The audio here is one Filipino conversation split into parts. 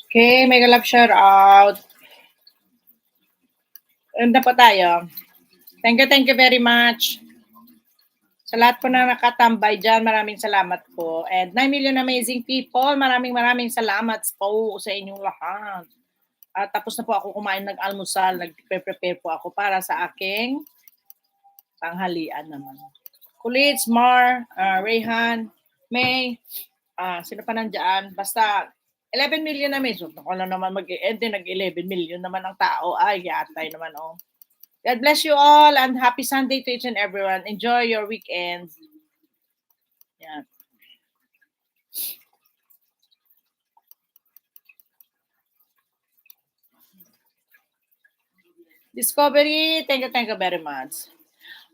Okay, mega love shout out. Ganda po tayo. Thank you very much. Sa lahat po na nakatambay dyan, maraming salamat po. And 9 million amazing people, maraming salamat po sa inyong lahat. At tapos na po ako kumain nag-almusal, nag-prepare po ako para sa aking tanghalian naman. Kulits, Mar, Rayhan, May, sino pa nandiyan? Basta 11 million na may. So, ako lang naman nag-11 million naman ang tao. Ay, yatay naman, oh. God bless you all and happy Sunday to each and everyone. Enjoy your weekend. Yeah. Discovery, thank you very much.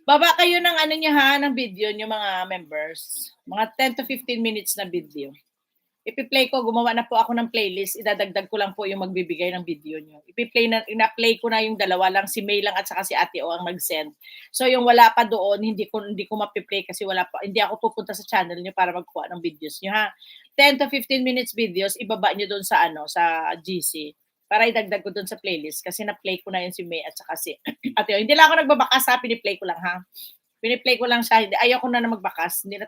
Baba kayo ng ano niya ha, ng video niyo mga members. Mga 10 to 15 minutes na video. Ipi-play ko, gumawa na po ako ng playlist. Idadagdag ko lang po yung magbibigay ng video niyo. Ina-play ko na yung dalawa lang, si May lang at saka si Ate O ang mag-send. So yung wala pa doon, hindi ko mapi-play kasi wala pa. Hindi ako pupunta sa channel niyo para magkuha ng videos niyo ha. 10 to 15 minutes videos, ibaba niyo doon sa sa GC para idagdag ko doon sa playlist kasi na-play ko na yun si May at saka si Ate O. Hindi lang ako nagbabakas ha, piniplay ko lang ha. Piniplay ko lang siya. Ayoko na magbakas. Hindi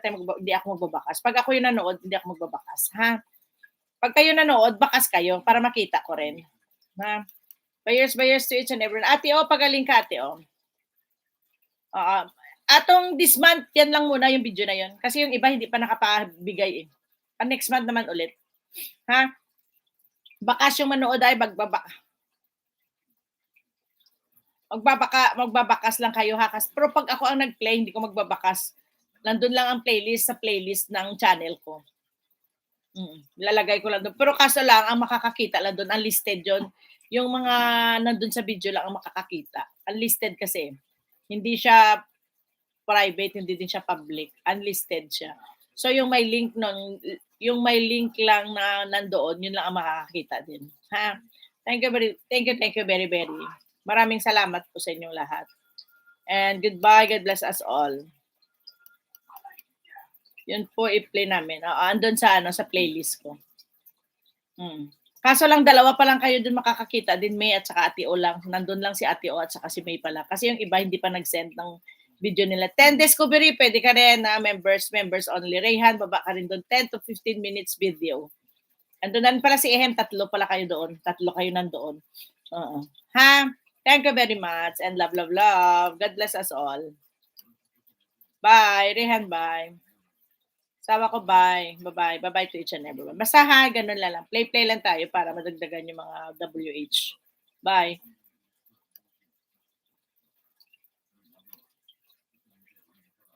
ako magbabakas. Pag ako yung nanood, hindi ako magbabakas. Ha? Pag kayo nanood, bakas kayo para makita ko rin. Ha? Buyers to each and everyone. Ate O, pagaling ka, Ate O. Atong this month, yan lang muna yung video na yun. Kasi yung iba hindi pa nakapabigay eh. Next month naman ulit. Ha? Bakas yung manood ay magbabakas lang kayo ha. Pero pag ako ang nag-play, hindi ko magbabakas. Nandun lang ang playlist sa playlist ng channel ko. Lalagay ko lang doon. Pero kaso lang, ang makakakita lang doon, unlisted yun. Yung mga nandun sa video lang ang makakakita. Unlisted kasi. Hindi siya private, hindi din siya public. Unlisted siya. So yung may link lang na nandoon, yun lang ang makakakita din. Ha? Thank you very. Maraming salamat po sa inyong lahat. And goodbye. God bless us all. Yun po i-play namin. Andun sa sa playlist ko. Kaso lang dalawa pa lang kayo dun makakakita din, May at saka Ate O lang. Nandun lang si Ate O at saka si May pala. Kasi yung iba hindi pa nag-send ng video nila. 10 Discovery, pwede ka rin na members only. Rayhan, baba ka rin doon. 10 to 15 minutes video. Andun pala si Ehem, tatlo pala kayo doon. Tatlo kayo nandoon. Ha? Thank you very much and love. God bless us all. Bye. Rehan, bye. Sawa ko, bye. Bye-bye. Bye-bye to each and everyone. Basta ha, ganun lang. Play lang tayo para madagdagan yung mga WH. Bye.